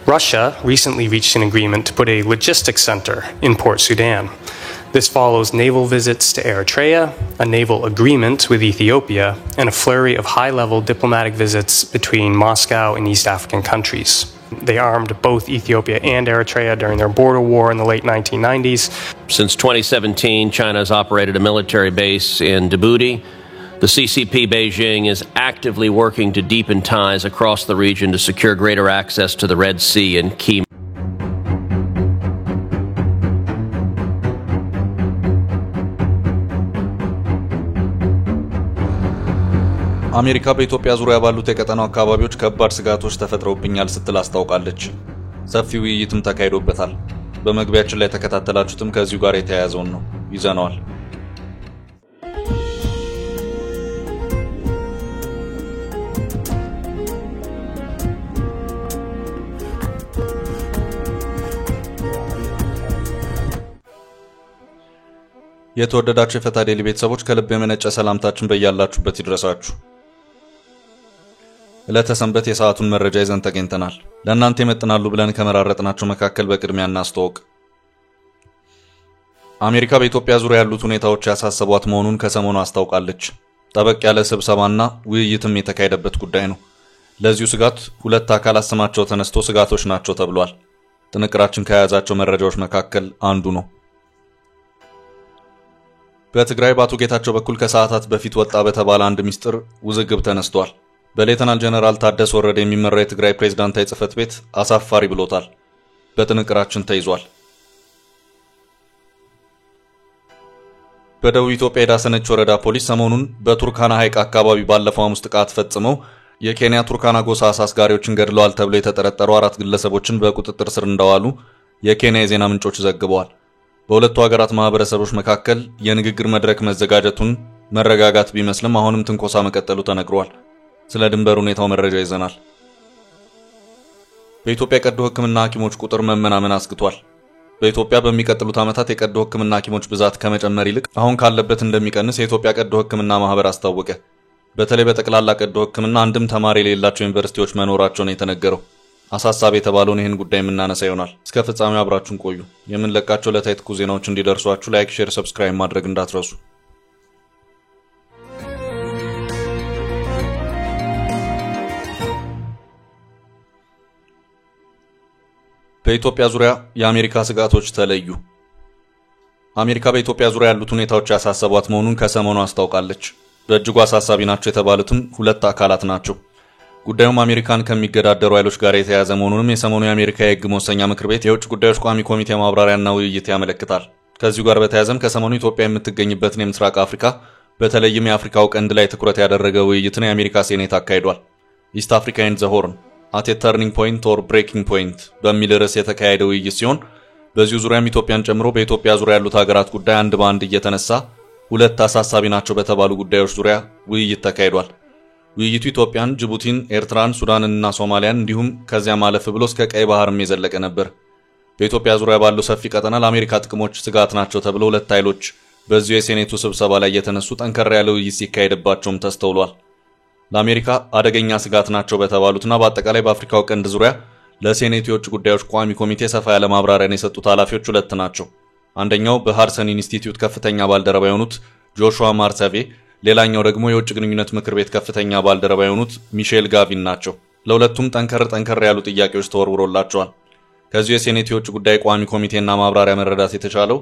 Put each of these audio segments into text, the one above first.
Russia recently reached an agreement to put a logistics center in Port Sudan. This follows naval visits to Eritrea, a naval agreement with Ethiopia, and a flurry of high-level diplomatic visits between Moscow and East African countries. They armed both Ethiopia and Eritrea during their border war in the late 1990s. Since 2017, China has operated a military base in Djibouti. The CCP Beijing is actively working to deepen ties across the region to secure greater access to the Red Sea and key አሜሪካ በኢትዮጵያ ዙሪያ ባሉት የቀጠናው አካባቢዎች ከባድ ስጋቶች ተፈጥረውብኛል ስትል አስታውቃለች። ሰፊ ውይይትም ተካሂዶበታል። በመግቢያችን ላይ ተከታተላችሁትም ከዚሁ ጋር የተያያዘውን ነው ይዘናል። የተወደዳችሁ የፈታ ዴሊ ቤተሰቦች ከልብ የመነጨ ሰላምታችን በእያላችሁበት ይድረሳችሁ። ለተሰንበት የሰዓቱን መረጃ ይዘን ተገኝተናል። ለእናንተ ይመጥናሉ ብለን ከመራረጥናቸው መካከል በቅድሚያ እናስተዋውቅ። አሜሪካ በኢትዮጵያ ዙሪያ ያሉት ሁኔታዎች ያሳሰቧት መሆኑን ከሰሞኑ አስታውቃለች። ጠበቅ ያለ ስብሰባና ውይይትም የተካሄደበት ጉዳይ ነው። ለዚሁ ስጋት ሁለት አካላት ስማቸው ተነስቶ ስጋቶች ናቸው ተብሏል። ጥንቅራችን ከያዛቸው መረጃዎች መካከል አንዱ ነው። በትግራይ ባቱ ጌታቸው በኩል ከሰዓታት በፊት ወጣ በተባለ አንድ ሚስጥር ውዝግብ ተነስቷል። በሌተናል ጀነራል ታደሰ ወረደ የሚመራው የትግራይ ፕሬዝዳንታዊ ጽህፈት ቤት አሳፋሪ ብሎታል። በጥንቅራችን ተይዟል። በደቡብ ኢትዮጵያ የዳሰነች ወረዳ ፖሊስ ሰሞኑን በቱርካና ሐይቅ አካባቢ ባለፈው ሐሙስ ጥቃት ፈጽመው የኬንያ ቱርካና ጎሳ አሳስጋሪዎችን ገድለዋል ተብሎ የተጠረጠሩ 4 ግለሰቦችን በቁጥጥር ስር እንዳዋሉ የኬንያ የዜና ምንጮች ዘግበዋል። በሁለቱ ሀገራት ማህበረሰቦች መካከል የንግግር መድረክ መዘጋጀቱን መረጋጋት ቢመስልም አሁንም ትንኮሳ መቀጠሉ ተነግሯል። ስለ ድንበር ሁኔታው መረጃ ይዘናል። በኢትዮጵያ የቀዶ ሕክምና ሐኪሞች ቁጥር መመናመን አስግቷል። በኢትዮጵያ በሚቀጥሉት ዓመታት የቀዶ ሕክምና ሐኪሞች ብዛት ከመጨመር ይልቅ አሁን ካለበት እንደሚቀንስ የኢትዮጵያ ቀዶ ሕክምና ማህበር አስታወቀ። በተለይ በጠቅላላ ቀዶ ሕክምና አንድም ተማሪ የሌላቸው ዩኒቨርሲቲዎች መኖራቸው ነው የተነገረው። አሳሳቢ የተባለውን ይህን ጉዳይ የምናነሳ ይሆናል። እስከ ፍጻሜው አብራችሁን ቆዩ። የምንለቃቸው ለታይትኩ ዜናዎች እንዲደርሷችሁ ላይክ፣ ሼር፣ ሰብስክራይብ ማድረግ እንዳትረሱ። በኢትዮጵያ ዙሪያ የአሜሪካ ስጋቶች ተለዩ። አሜሪካ በኢትዮጵያ ዙሪያ ያሉት ሁኔታዎች ያሳሰቧት መሆኑን ከሰሞኑ አስታውቃለች። በእጅጉ አሳሳቢ ናቸው የተባሉትም ሁለት አካላት ናቸው። ጉዳዩም አሜሪካን ከሚገዳደሩ ኃይሎች ጋር የተያያዘ መሆኑንም የሰሞኑ የአሜሪካ የሕግ መወሰኛ ምክር ቤት የውጭ ጉዳዮች ቋሚ ኮሚቴ ማብራሪያና ውይይት ያመለክታል። ከዚሁ ጋር በተያያዘም ከሰሞኑ ኢትዮጵያ የምትገኝበትን የምስራቅ አፍሪካ በተለይም የአፍሪካው ቀንድ ላይ ትኩረት ያደረገ ውይይትን የአሜሪካ ሴኔት አካሂዷል። ኢስት አፍሪካ ኤንድ ዘ ሆርን አት ኤ ተርኒንግ ፖይንት ኦር ብሬኪንግ ፖይንት በሚል ርዕስ የተካሄደ ውይይት ሲሆን በዚሁ ዙሪያም ኢትዮጵያን ጨምሮ በኢትዮጵያ ዙሪያ ያሉት ሀገራት ጉዳይ አንድ በአንድ እየተነሳ ሁለት አሳሳቢ ናቸው በተባሉ ጉዳዮች ዙሪያ ውይይት ተካሂዷል። ውይይቱ ኢትዮጵያን፣ ጅቡቲን፣ ኤርትራን፣ ሱዳንና ሶማሊያን እንዲሁም ከዚያ ማለፍ ብሎ እስከ ቀይ ባህርም የዘለቀ ነበር። በኢትዮጵያ ዙሪያ ባለው ሰፊ ቀጠና ለአሜሪካ ጥቅሞች ስጋት ናቸው ተብሎ ሁለት ኃይሎች በዚሁ የሴኔቱ ስብሰባ ላይ የተነሱ ጠንከር ያለ ውይይት ሲካሄድባቸውም ተስተውሏል። ለአሜሪካ አደገኛ ስጋት ናቸው በተባሉትና በአጠቃላይ በአፍሪካው ቀንድ ዙሪያ ለሴኔቱ የውጭ ጉዳዮች ቋሚ ኮሚቴ ሰፋ ያለ ማብራሪያን የሰጡት ኃላፊዎች ሁለት ናቸው። አንደኛው በሃርሰን ኢንስቲትዩት ከፍተኛ ባልደረባ የሆኑት ጆሹዋ ማርሰቬ፣ ሌላኛው ደግሞ የውጭ ግንኙነት ምክር ቤት ከፍተኛ ባልደረባ የሆኑት ሚሼል ጋቪን ናቸው። ለሁለቱም ጠንከር ያሉ ጥያቄዎች ተወርውሮላቸዋል። ከዚሁ የሴኔቱ የውጭ ጉዳይ ቋሚ ኮሚቴና ማብራሪያ መረዳት የተቻለው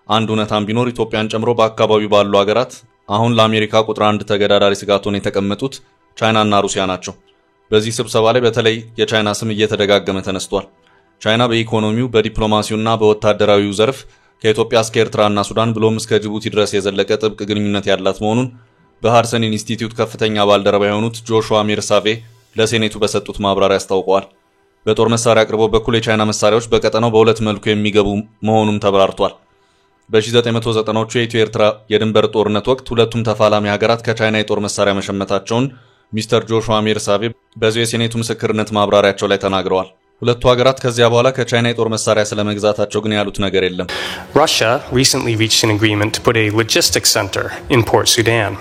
አንድ እውነታም ቢኖር ኢትዮጵያን ጨምሮ በአካባቢው ባሉ ሀገራት አሁን ለአሜሪካ ቁጥር 1 ተገዳዳሪ ስጋት ሆነው የተቀመጡት ቻይናና ሩሲያ ናቸው። በዚህ ስብሰባ ላይ በተለይ የቻይና ስም እየተደጋገመ ተነስቷል። ቻይና በኢኮኖሚው፣ በዲፕሎማሲውና በወታደራዊው ዘርፍ ከኢትዮጵያ እስከ ኤርትራና ሱዳን ብሎም እስከ ጅቡቲ ድረስ የዘለቀ ጥብቅ ግንኙነት ያላት መሆኑን በሃርሰን ኢንስቲትዩት ከፍተኛ ባልደረባ የሆኑት ጆሹዋ ሜርሳቬ ለሴኔቱ በሰጡት ማብራሪያ አስታውቀዋል። በጦር መሳሪያ አቅርቦት በኩል የቻይና መሳሪያዎች በቀጠናው በሁለት መልኩ የሚገቡ መሆኑም ተብራርቷል። በ1990ዎቹ የኢትዮ ኤርትራ የድንበር ጦርነት ወቅት ሁለቱም ተፋላሚ ሀገራት ከቻይና የጦር መሳሪያ መሸመታቸውን ሚስተር ጆሹዋ ሜርሳቬ በዚሁ የሴኔቱ ምስክርነት ማብራሪያቸው ላይ ተናግረዋል። ሁለቱ ሀገራት ከዚያ በኋላ ከቻይና የጦር መሳሪያ ስለመግዛታቸው ግን ያሉት ነገር የለም። Russia recently reached an agreement to put a logistics center in Port Sudan.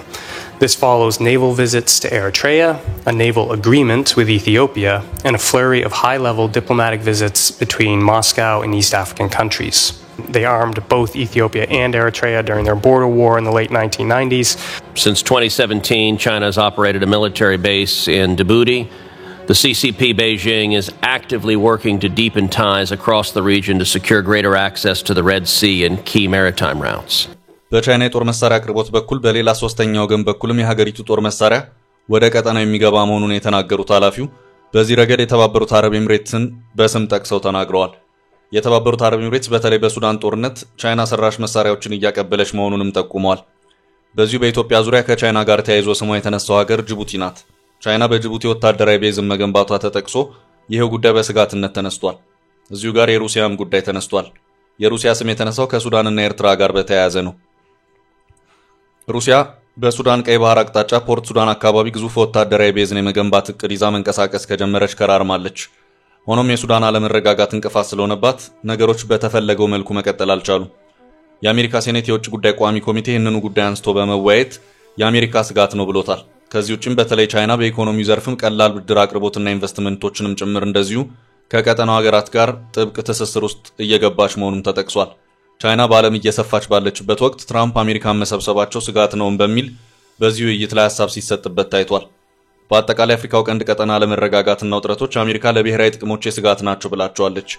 This follows naval visits to Eritrea, a naval agreement with Ethiopia, and a flurry of high-level diplomatic visits between Moscow and East African countries. They armed both Ethiopia and Eritrea during their border war in the late 1990s. Since 2017, China has operated a military base in Djibouti. The CCP Beijing is actively working to deepen ties across the region to secure greater access to the Red Sea and key maritime routes. በቻይና የጦር መሳሪያ አቅርቦት በኩል በሌላ ሶስተኛ ወገን በኩልም የሀገሪቱ ጦር መሳሪያ ወደ ቀጠናው የሚገባ መሆኑን የተናገሩት ኃላፊው በዚህ ረገድ የተባበሩት አረብ ኤምሬትስን በስም ጠቅሰው ተናግረዋል። የተባበሩት አረብ ኤምሬትስ በተለይ በሱዳን ጦርነት ቻይና ሰራሽ መሳሪያዎችን እያቀበለች መሆኑንም ጠቁመዋል። በዚሁ በኢትዮጵያ ዙሪያ ከቻይና ጋር ተያይዞ ስሟ የተነሳው ሀገር ጅቡቲ ናት። ቻይና በጅቡቲ ወታደራዊ ቤዝን መገንባቷ ተጠቅሶ ይሄው ጉዳይ በስጋትነት ተነስቷል። እዚሁ ጋር የሩሲያም ጉዳይ ተነስቷል። የሩሲያ ስም የተነሳው ከሱዳንና ኤርትራ ጋር በተያያዘ ነው። ሩሲያ በሱዳን ቀይ ባህር አቅጣጫ ፖርት ሱዳን አካባቢ ግዙፍ ወታደራዊ ቤዝን የመገንባት እቅድ ይዛ መንቀሳቀስ ከጀመረች ከራርማለች። ሆኖም የሱዳን አለመረጋጋት እንቅፋት ስለሆነባት ነገሮች በተፈለገው መልኩ መቀጠል አልቻሉም። የአሜሪካ ሴኔት የውጭ ጉዳይ ቋሚ ኮሚቴ ይህንኑ ጉዳይ አንስቶ በመወያየት የአሜሪካ ስጋት ነው ብሎታል። ከዚህ ውጭም በተለይ ቻይና በኢኮኖሚው ዘርፍም ቀላል ብድር አቅርቦትና ኢንቨስትመንቶችንም ጭምር እንደዚሁ ከቀጠናው ሀገራት ጋር ጥብቅ ትስስር ውስጥ እየገባች መሆኑን ተጠቅሷል። ቻይና በዓለም እየሰፋች ባለችበት ወቅት ትራምፕ አሜሪካን መሰብሰባቸው ስጋት ነው በሚል በዚህ ውይይት ላይ ሐሳብ ሲሰጥበት ታይቷል። በአጠቃላይ አፍሪካው ቀንድ ቀጠና ለመረጋጋትና ውጥረቶች አሜሪካ ለብሔራዊ ጥቅሞች ስጋት ናቸው ብላቸዋለች።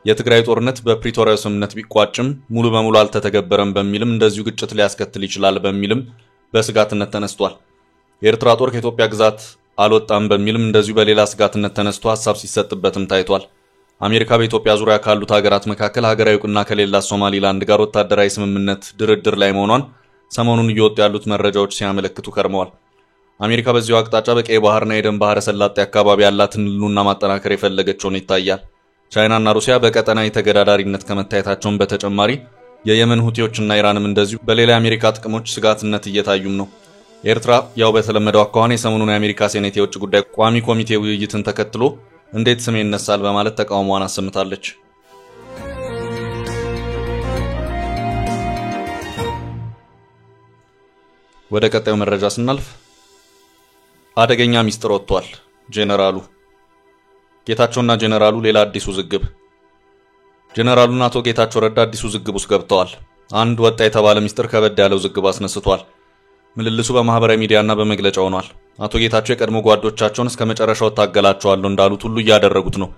የትግራይ ጦርነት በፕሪቶሪያው ስምምነት ቢቋጭም ሙሉ በሙሉ አልተተገበረም በሚልም እንደዚሁ ግጭት ሊያስከትል ይችላል በሚልም በስጋትነት ተነስቷል። የኤርትራ ጦር ከኢትዮጵያ ግዛት አልወጣም በሚልም እንደዚሁ በሌላ ስጋትነት ተነስቶ ሐሳብ ሲሰጥበትም ታይቷል። አሜሪካ በኢትዮጵያ ዙሪያ ካሉት ሀገራት መካከል ሀገራዊ ዕውቅና ከሌላት ሶማሊላንድ ጋር ወታደራዊ ስምምነት ድርድር ላይ መሆኗን ሰሞኑን እየወጡ ያሉት መረጃዎች ሲያመለክቱ ከርመዋል። አሜሪካ በዚሁ አቅጣጫ በቀይ ባህርና የደን ባህረ ሰላጤ አካባቢ ያላትን ህልውና ማጠናከር የፈለገች ሆኖ ይታያል። ቻይናና ሩሲያ በቀጠናዊ ተገዳዳሪነት ከመታየታቸውን በተጨማሪ የየመን ሁቲዎችና ኢራንም እንደዚሁ በሌላ የአሜሪካ ጥቅሞች ስጋትነት እየታዩም ነው። ኤርትራ ያው በተለመደው አኳኋን የሰሞኑን የአሜሪካ ሴኔት የውጭ ጉዳይ ቋሚ ኮሚቴ ውይይትን ተከትሎ እንዴት ስሜ ይነሳል በማለት ተቃውሞዋን አሰምታለች። ወደ ቀጣዩ መረጃ ስናልፍ አደገኛ ሚስጥር ወጥቷል። ጄኔራሉ ጌታቸውና ጄኔራሉ ሌላ አዲስ ውዝግብ። ጄኔራሉና አቶ ጌታቸው ረዳ አዲስ ውዝግብ ውስጥ ገብተዋል። አንድ ወጣ የተባለ ሚስጥር ከበድ ያለ ውዝግብ አስነስቷል። ምልልሱ በማህበራዊ ሚዲያና በመግለጫ ሆኗል። አቶ ጌታቸው የቀድሞ ጓዶቻቸውን እስከ መጨረሻው ታገላቸዋለሁ እንዳሉት ሁሉ እያደረጉት ነው።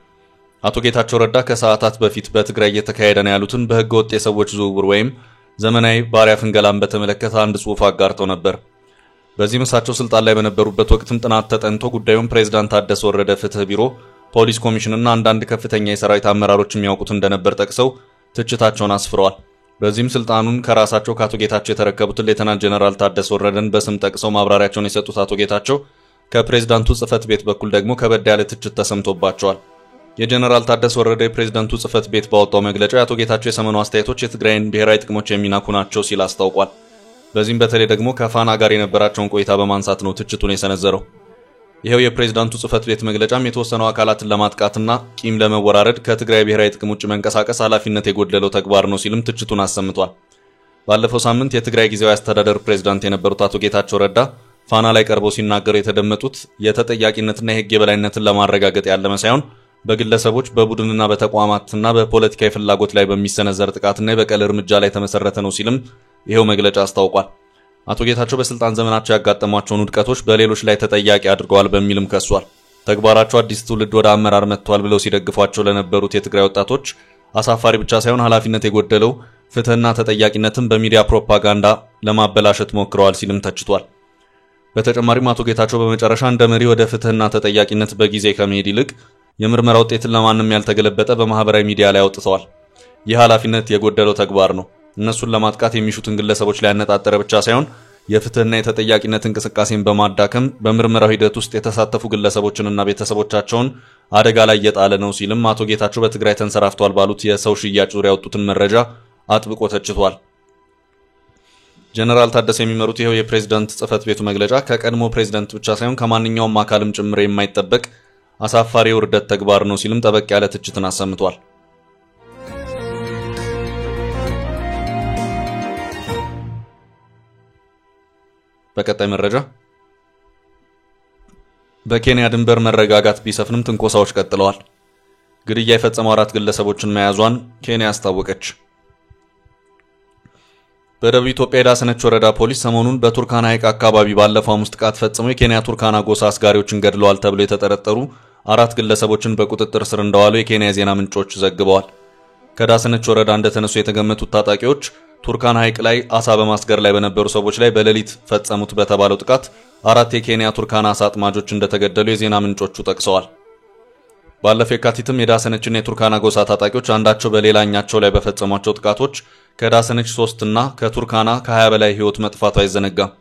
አቶ ጌታቸው ረዳ ከሰዓታት በፊት በትግራይ እየተካሄደ ነው ያሉትን በህገ ወጥ የሰዎች ዝውውር ወይም ዘመናዊ ባሪያ ፍንገላን በተመለከተ አንድ ጽሑፍ አጋርተው ነበር። በዚህ እሳቸው ስልጣን ላይ በነበሩበት ወቅትም ጥናት ተጠንቶ ጉዳዩን ፕሬዝዳንት ታደሰ ወረደ ፍትህ ቢሮ፣ ፖሊስ ኮሚሽንና አንዳንድ ከፍተኛ የሰራዊት አመራሮች የሚያውቁት እንደነበር ጠቅሰው ትችታቸውን አስፍረዋል። በዚህም ስልጣኑን ከራሳቸው ከአቶ ጌታቸው የተረከቡትን ሌተናንት ጀነራል ታደሰ ወረደን በስም ጠቅሰው ማብራሪያቸውን የሰጡት አቶ ጌታቸው ከፕሬዝዳንቱ ጽህፈት ቤት በኩል ደግሞ ከበድ ያለ ትችት ተሰምቶባቸዋል። የጀነራል ታደሰ ወረደ የፕሬዝዳንቱ ጽህፈት ቤት ባወጣው መግለጫ የአቶ ጌታቸው የሰሞኑ አስተያየቶች የትግራይን ብሔራዊ ጥቅሞች የሚናኩ ናቸው ሲል አስታውቋል። በዚህም በተለይ ደግሞ ከፋና ጋር የነበራቸውን ቆይታ በማንሳት ነው ትችቱን የሰነዘረው። ይሄው የፕሬዝዳንቱ ጽህፈት ቤት መግለጫም የተወሰኑ አካላትን ለማጥቃትና ቂም ለመወራረድ ከትግራይ ብሔራዊ ጥቅም ውጭ መንቀሳቀስ ኃላፊነት የጎደለው ተግባር ነው ሲልም ትችቱን አሰምቷል። ባለፈው ሳምንት የትግራይ ጊዜያዊ አስተዳደር ፕሬዝዳንት የነበሩት አቶ ጌታቸው ረዳ ፋና ላይ ቀርበው ሲናገሩ የተደመጡት የተጠያቂነትና የህግ የበላይነትን ለማረጋገጥ ያለመ ሳይሆን በግለሰቦች በቡድንና በተቋማትና በፖለቲካዊ ፍላጎት ላይ በሚሰነዘር ጥቃትና የበቀል እርምጃ ላይ ተመሰረተ ነው ሲልም ይሄው መግለጫ አስታውቋል። አቶ ጌታቸው በስልጣን ዘመናቸው ያጋጠሟቸውን ውድቀቶች በሌሎች ላይ ተጠያቂ አድርገዋል በሚልም ከሷል። ተግባራቸው አዲስ ትውልድ ወደ አመራር መጥቷል ብለው ሲደግፏቸው ለነበሩት የትግራይ ወጣቶች አሳፋሪ ብቻ ሳይሆን ኃላፊነት የጎደለው ፍትህና ተጠያቂነትን በሚዲያ ፕሮፓጋንዳ ለማበላሸት ሞክረዋል ሲልም ተችቷል። በተጨማሪም አቶ ጌታቸው በመጨረሻ እንደ መሪ ወደ ፍትህና ተጠያቂነት በጊዜ ከመሄድ ይልቅ የምርመራ ውጤትን ለማንም ያልተገለበጠ በማህበራዊ ሚዲያ ላይ አውጥተዋል። ይህ ኃላፊነት የጎደለው ተግባር ነው። እነሱን ለማጥቃት የሚሹትን ግለሰቦች ላይ ያነጣጠረ ብቻ ሳይሆን የፍትህና የተጠያቂነት እንቅስቃሴን በማዳከም በምርመራው ሂደት ውስጥ የተሳተፉ ግለሰቦችንና ቤተሰቦቻቸውን አደጋ ላይ እየጣለ ነው ሲልም አቶ ጌታቸው በትግራይ ተንሰራፍቷል ባሉት የሰው ሽያጭ ዙሪያ ያወጡትን መረጃ አጥብቆ ተችቷል። ጀነራል ታደሰ የሚመሩት ይሄው የፕሬዝዳንት ጽህፈት ቤቱ መግለጫ ከቀድሞ ፕሬዝዳንት ብቻ ሳይሆን ከማንኛውም አካልም ጭምር የማይጠበቅ አሳፋሪ ውርደት ተግባር ነው ሲልም ጠበቅ ያለ ትችትን አሰምቷል። በቀጣይ መረጃ በኬንያ ድንበር መረጋጋት ቢሰፍንም ትንኮሳዎች ቀጥለዋል። ግድያ የፈጸሙ 4 ግለሰቦችን መያዟን ኬንያ አስታወቀች። በደቡብ ኢትዮጵያ የዳሰነች ወረዳ ፖሊስ ሰሞኑን በቱርካና ሐይቅ አካባቢ ባለፈው ሐሙስ ጥቃት ፈጽመው የኬንያ ቱርካና ጎሳ አስጋሪዎችን ገድለዋል ተብሎ የተጠረጠሩ 4 ግለሰቦችን በቁጥጥር ስር እንዳዋሉ የኬንያ ዜና ምንጮች ዘግበዋል። ከዳሰነች ወረዳ እንደተነሱ የተገመቱት ታጣቂዎች ቱርካና ሐይቅ ላይ አሳ በማስገር ላይ በነበሩ ሰዎች ላይ በሌሊት ፈጸሙት በተባለው ጥቃት 4 የኬንያ ቱርካና አሳ አጥማጆች እንደተገደሉ የዜና ምንጮቹ ጠቅሰዋል። ባለፈው የካቲትም የዳሰነችና የቱርካና ጎሳ ታጣቂዎች አንዳቸው በሌላኛቸው ላይ በፈጸሟቸው ጥቃቶች ከዳሰነች 3 እና ከቱርካና ከ20 በላይ ህይወት መጥፋቱ አይዘነጋም።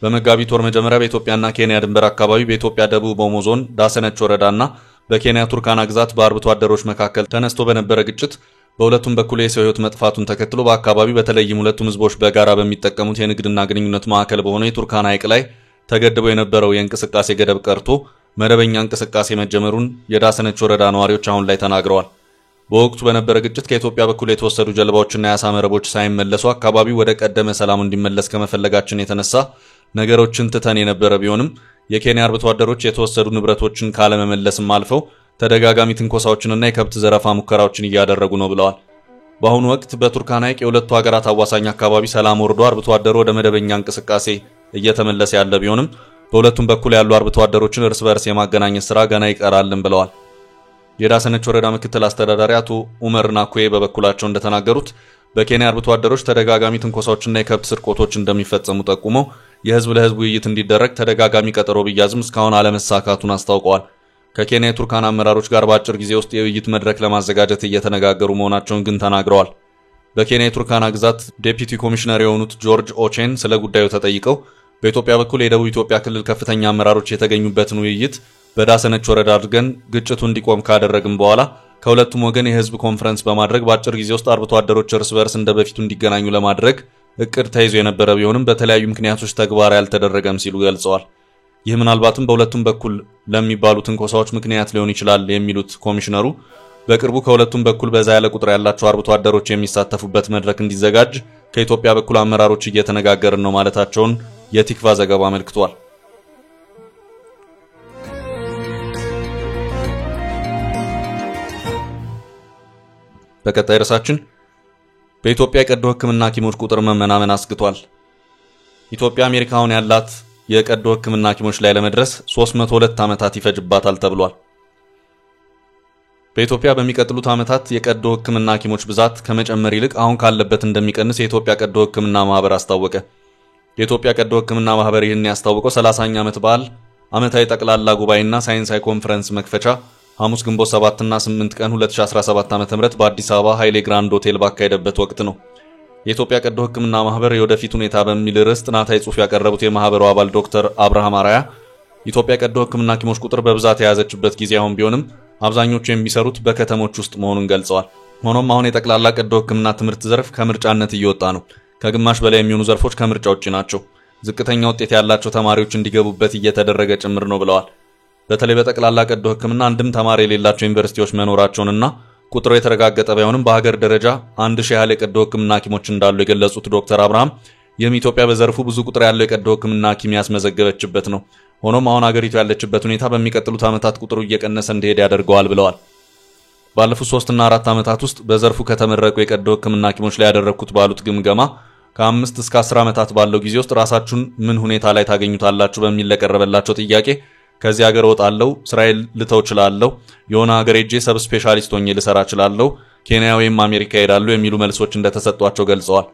በመጋቢት ወር መጀመሪያ በኢትዮጵያና ኬንያ ድንበር አካባቢ በኢትዮጵያ ደቡብ ኦሞ ዞን ዳሰነች ወረዳና በኬንያ ቱርካና ግዛት በአርብቶ አደሮች መካከል ተነስቶ በነበረ ግጭት በሁለቱም በኩል የሰው ህይወት መጥፋቱን ተከትሎ በአካባቢው በተለይም ሁለቱም ህዝቦች በጋራ በሚጠቀሙት የንግድና ግንኙነት ማዕከል በሆነው የቱርካና ሐይቅ ላይ ተገድቦ የነበረው የእንቅስቃሴ ገደብ ቀርቶ መደበኛ እንቅስቃሴ መጀመሩን የዳሰነች ወረዳ ነዋሪዎች አሁን ላይ ተናግረዋል። በወቅቱ በነበረ ግጭት ከኢትዮጵያ በኩል የተወሰዱ ጀልባዎችና የአሳ መረቦች ሳይመለሱ አካባቢው ወደ ቀደመ ሰላሙ እንዲመለስ ከመፈለጋችን የተነሳ ነገሮችን ትተን የነበረ ቢሆንም የኬንያ አርብቶ አደሮች የተወሰዱ ንብረቶችን ካለመመለስም አልፈው ተደጋጋሚ ትንኮሳዎችንና የከብት ዘረፋ ሙከራዎችን እያደረጉ ነው ብለዋል። በአሁኑ ወቅት በቱርካና ሐይቅ የሁለቱ ሀገራት አዋሳኝ አካባቢ ሰላም ወርዶ አርብቶ አደሩ ወደ መደበኛ እንቅስቃሴ እየተመለሰ ያለ ቢሆንም በሁለቱም በኩል ያሉ አርብቶ አደሮችን እርስ በርስ የማገናኘት ስራ ገና ይቀራልን ብለዋል። የዳሰነች ወረዳ ምክትል አስተዳዳሪ አቶ ኡመር ናኩዌ በበኩላቸው እንደተናገሩት በኬንያ አርብቶ አደሮች ተደጋጋሚ ትንኮሳዎችና የከብት ስርቆቶች እንደሚፈጸሙ ጠቁመው የህዝብ ለህዝብ ውይይት እንዲደረግ ተደጋጋሚ ቀጠሮ ቢያዝም እስካሁን አለመሳካቱን አስታውቀዋል። ከኬንያ የቱርካና አመራሮች ጋር በአጭር ጊዜ ውስጥ የውይይት መድረክ ለማዘጋጀት እየተነጋገሩ መሆናቸውን ግን ተናግረዋል። በኬንያ የቱርካና ግዛት ዴፒቲ ኮሚሽነር የሆኑት ጆርጅ ኦቼን ስለ ጉዳዩ ተጠይቀው በኢትዮጵያ በኩል የደቡብ ኢትዮጵያ ክልል ከፍተኛ አመራሮች የተገኙበትን ውይይት በዳሰነች ወረዳ አድርገን ግጭቱ እንዲቆም ካደረግን በኋላ ከሁለቱም ወገን የህዝብ ኮንፈረንስ በማድረግ በአጭር ጊዜ ውስጥ አርብቶ አደሮች እርስ በርስ እንደበፊቱ እንዲገናኙ ለማድረግ እቅድ ተይዞ የነበረ ቢሆንም በተለያዩ ምክንያቶች ተግባራዊ ያልተደረገም ሲሉ ገልጸዋል። ይህ ምናልባትም በሁለቱም በኩል ለሚባሉ ትንኮሳዎች ምክንያት ሊሆን ይችላል የሚሉት ኮሚሽነሩ በቅርቡ ከሁለቱም በኩል በዛ ያለ ቁጥር ያላቸው አርብቶ አደሮች የሚሳተፉበት መድረክ እንዲዘጋጅ ከኢትዮጵያ በኩል አመራሮች እየተነጋገርን ነው ማለታቸውን የቲክቫ ዘገባ አመልክቷል። በቀጣይ ርዕሳችን በኢትዮጵያ የቀዶ ሕክምና ሐኪሞች ቁጥር መመናመን አስግቷል። ኢትዮጵያ አሜሪካውን ያላት የቀዶ ሕክምና ሐኪሞች ላይ ለመድረስ 302 ዓመታት ይፈጅባታል ተብሏል። በኢትዮጵያ በሚቀጥሉት ዓመታት የቀዶ ሕክምና ሐኪሞች ብዛት ከመጨመር ይልቅ አሁን ካለበት እንደሚቀንስ የኢትዮጵያ ቀዶ ሕክምና ማህበር አስታወቀ። የኢትዮጵያ ቀዶ ሕክምና ማህበር ይህን ያስታወቀው 30ኛ ዓመት በዓል ዓመታዊ ጠቅላላ ጉባኤና ሳይንሳዊ ኮንፈረንስ መክፈቻ ሐሙስ ግንቦት 7 እና 8 ቀን 2017 ዓ.ም በአዲስ አበባ ኃይሌ ግራንድ ሆቴል ባካሄደበት ወቅት ነው። የኢትዮጵያ ቀዶ ሕክምና ማህበር የወደፊት ሁኔታ በሚል ርዕስ ጥናታዊ ጽሑፍ ያቀረቡት የማህበሩ አባል ዶክተር አብርሃም አራያ ኢትዮጵያ ቀዶ ሕክምና ሐኪሞች ቁጥር በብዛት የያዘችበት ጊዜ አሁን ቢሆንም አብዛኞቹ የሚሰሩት በከተሞች ውስጥ መሆኑን ገልጸዋል። ሆኖም አሁን የጠቅላላ ቀዶ ሕክምና ትምህርት ዘርፍ ከምርጫነት እየወጣ ነው። ከግማሽ በላይ የሚሆኑ ዘርፎች ከምርጫ ውጪ ናቸው። ዝቅተኛ ውጤት ያላቸው ተማሪዎች እንዲገቡበት እየተደረገ ጭምር ነው ብለዋል። በተለይ በጠቅላላ ቀዶ ሕክምና አንድም ተማሪ የሌላቸው ዩኒቨርሲቲዎች መኖራቸውንና ቁጥሩ የተረጋገጠ ባይሆንም በሀገር ደረጃ 1000 ያህል የቀዶ ሕክምና ሐኪሞች እንዳሉ የገለጹት ዶክተር አብርሃም ይህም ኢትዮጵያ በዘርፉ ብዙ ቁጥር ያለው የቀዶ ሕክምና ሐኪም ያስመዘገበችበት ነው። ሆኖም አሁን ሀገሪቱ ያለችበት ሁኔታ በሚቀጥሉት ዓመታት ቁጥሩ እየቀነሰ እንዲሄድ ያደርገዋል ብለዋል። ባለፉት 3 እና 4 ዓመታት ውስጥ በዘርፉ ከተመረቁ የቀዶ ሕክምና ሐኪሞች ላይ ያደረኩት ባሉት ግምገማ ከ5 እስከ 10 ዓመታት ባለው ጊዜ ውስጥ ራሳችሁን ምን ሁኔታ ላይ ታገኙታላችሁ በሚል ለቀረበላቸው ጥያቄ ከዚህ ሀገር ወጣለሁ፣ እስራኤል ልተው እችላለሁ፣ የሆነ ሀገር ሄጄ ሰብ ስፔሻሊስት ሆኜ ልሰራ እችላለሁ፣ ኬንያ ወይም አሜሪካ ሄዳለሁ የሚሉ መልሶች እንደተሰጧቸው ገልጸዋል።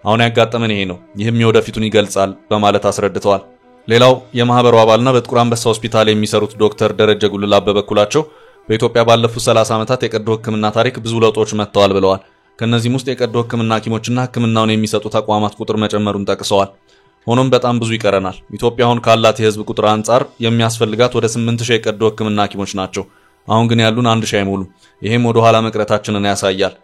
አሁን ያጋጠመን ይሄ ነው፣ ይህም የወደፊቱን ይገልጻል በማለት አስረድተዋል። ሌላው የማህበሩ አባልና በጥቁር አንበሳ ሆስፒታል የሚሰሩት ዶክተር ደረጀ ጉልላ በበኩላቸው በኢትዮጵያ ባለፉት 30 ዓመታት የቀዶ ሕክምና ታሪክ ብዙ ለውጦች መጥተዋል ብለዋል። ከነዚህም ውስጥ የቀዶ ሕክምና ሐኪሞችና ሕክምናውን የሚሰጡ ተቋማት ቁጥር መጨመሩን ጠቅሰዋል። ሆኖም በጣም ብዙ ይቀረናል። ኢትዮጵያ አሁን ካላት የህዝብ ቁጥር አንጻር የሚያስፈልጋት ወደ 8000 የቀዶ ሕክምና ሐኪሞች ናቸው። አሁን ግን ያሉን 1000 አይሞሉም። ይሄም ወደ ኋላ መቅረታችንን ያሳያል።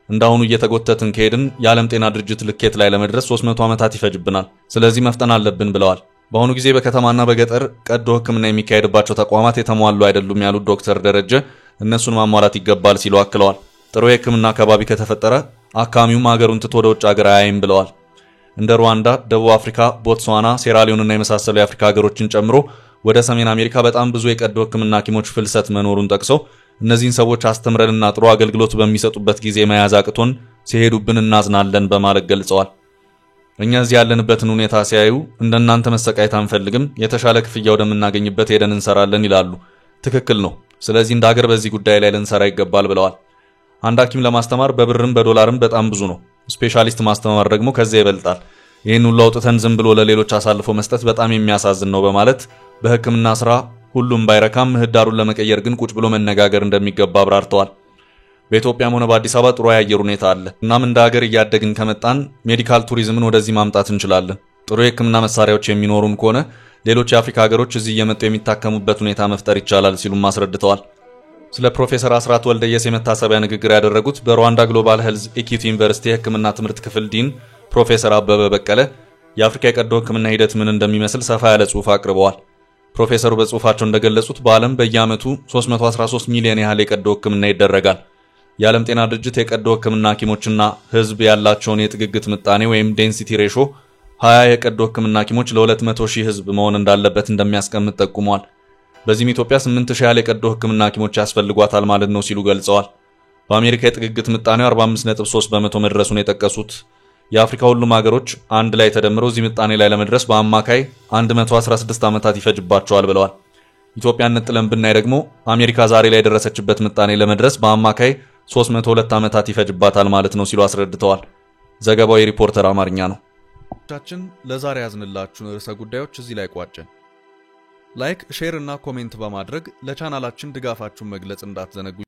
እንዳሁኑ እየተጎተትን ከሄድን የዓለም ጤና ድርጅት ልኬት ላይ ለመድረስ 300 ዓመታት ይፈጅብናል። ስለዚህ መፍጠን አለብን ብለዋል። በአሁኑ ጊዜ በከተማና በገጠር ቀዶ ሕክምና የሚካሄድባቸው ተቋማት የተሟሉ አይደሉም ያሉት ዶክተር ደረጀ እነሱን ማሟላት ይገባል ሲሉ አክለዋል። ጥሩ የሕክምና አካባቢ ከተፈጠረ አካሚውም ሀገሩን ትቶ ወደ ውጭ ሀገር አያይም ብለዋል። እንደ ሩዋንዳ፣ ደቡብ አፍሪካ፣ ቦትስዋና፣ ሴራሊዮንና የመሳሰሉ የአፍሪካ ሀገሮችን ጨምሮ ወደ ሰሜን አሜሪካ በጣም ብዙ የቀዶ ሕክምና ሐኪሞች ፍልሰት መኖሩን ጠቅሰው እነዚህን ሰዎች አስተምረንና ጥሩ አገልግሎት በሚሰጡበት ጊዜ መያዝ አቅቶን ሲሄዱብን እናዝናለን በማለት ገልጸዋል። እኛ እዚህ ያለንበትን ሁኔታ ሲያዩ እንደናንተ መሰቃየት አንፈልግም፣ የተሻለ ክፍያ ወደምናገኝበት ሄደን እንሰራለን ይላሉ። ትክክል ነው። ስለዚህ እንደ ሀገር በዚህ ጉዳይ ላይ ልንሰራ ይገባል ብለዋል። አንድ ሐኪም ለማስተማር በብርም በዶላርም በጣም ብዙ ነው። ስፔሻሊስት ማስተማር ደግሞ ከዚህ ይበልጣል። ይህን ሁሉ አውጥተን ዝም ብሎ ለሌሎች አሳልፎ መስጠት በጣም የሚያሳዝን ነው በማለት በሕክምና ስራ ሁሉም ባይረካም ምህዳሩን ለመቀየር ግን ቁጭ ብሎ መነጋገር እንደሚገባ አብራርተዋል። በኢትዮጵያም ሆነ በአዲስ አበባ ጥሩ የአየር ሁኔታ አለ። እናም እንደ ሀገር እያደግን ከመጣን ሜዲካል ቱሪዝምን ወደዚህ ማምጣት እንችላለን። ጥሩ የሕክምና መሳሪያዎች የሚኖሩን ከሆነ ሌሎች የአፍሪካ ሀገሮች እዚህ እየመጡ የሚታከሙበት ሁኔታ መፍጠር ይቻላል ሲሉም አስረድተዋል። ስለ ፕሮፌሰር አስራት ወልደየስ የመታሰቢያ ንግግር ያደረጉት በሩዋንዳ ግሎባል ሄልዝ ኢኩዊቲ ዩኒቨርሲቲ የሕክምና ትምህርት ክፍል ዲን ፕሮፌሰር አበበ በቀለ የአፍሪካ የቀዶ ሕክምና ሂደት ምን እንደሚመስል ሰፋ ያለ ጽሑፍ አቅርበዋል። ፕሮፌሰሩ በጽሑፋቸው እንደገለጹት በዓለም በየዓመቱ 313 ሚሊዮን ያህል የቀዶ ሕክምና ይደረጋል። የዓለም ጤና ድርጅት የቀዶ ሕክምና ሐኪሞችና ሕዝብ ያላቸውን የጥግግት ምጣኔ ወይም ዴንሲቲ ሬሾ 20 የቀዶ ሕክምና ሐኪሞች ለ200 ሺህ ሕዝብ መሆን እንዳለበት እንደሚያስቀምጥ ጠቁመዋል። በዚህም ኢትዮጵያ 8000 ያህል የቀዶ ሕክምና ሐኪሞች ያስፈልጓታል ማለት ነው ሲሉ ገልጸዋል። በአሜሪካ የጥግግት ምጣኔው 45.3% መድረሱን የጠቀሱት የአፍሪካ ሁሉም ሀገሮች አንድ ላይ ተደምረው እዚህ ምጣኔ ላይ ለመድረስ በአማካይ 116 ዓመታት ይፈጅባቸዋል ብለዋል። ኢትዮጵያን ነጥለን ብናይ ደግሞ አሜሪካ ዛሬ ላይ የደረሰችበት ምጣኔ ለመድረስ በአማካይ 302 ዓመታት ይፈጅባታል ማለት ነው ሲሉ አስረድተዋል። ዘገባው የሪፖርተር አማርኛ ነው። ቻችን ለዛሬ ያዝንላችሁን ርዕሰ ጉዳዮች እዚህ ላይ ቋጨን። ላይክ፣ ሼር እና ኮሜንት በማድረግ ለቻናላችን ድጋፋችሁን መግለጽ እንዳትዘነጉ።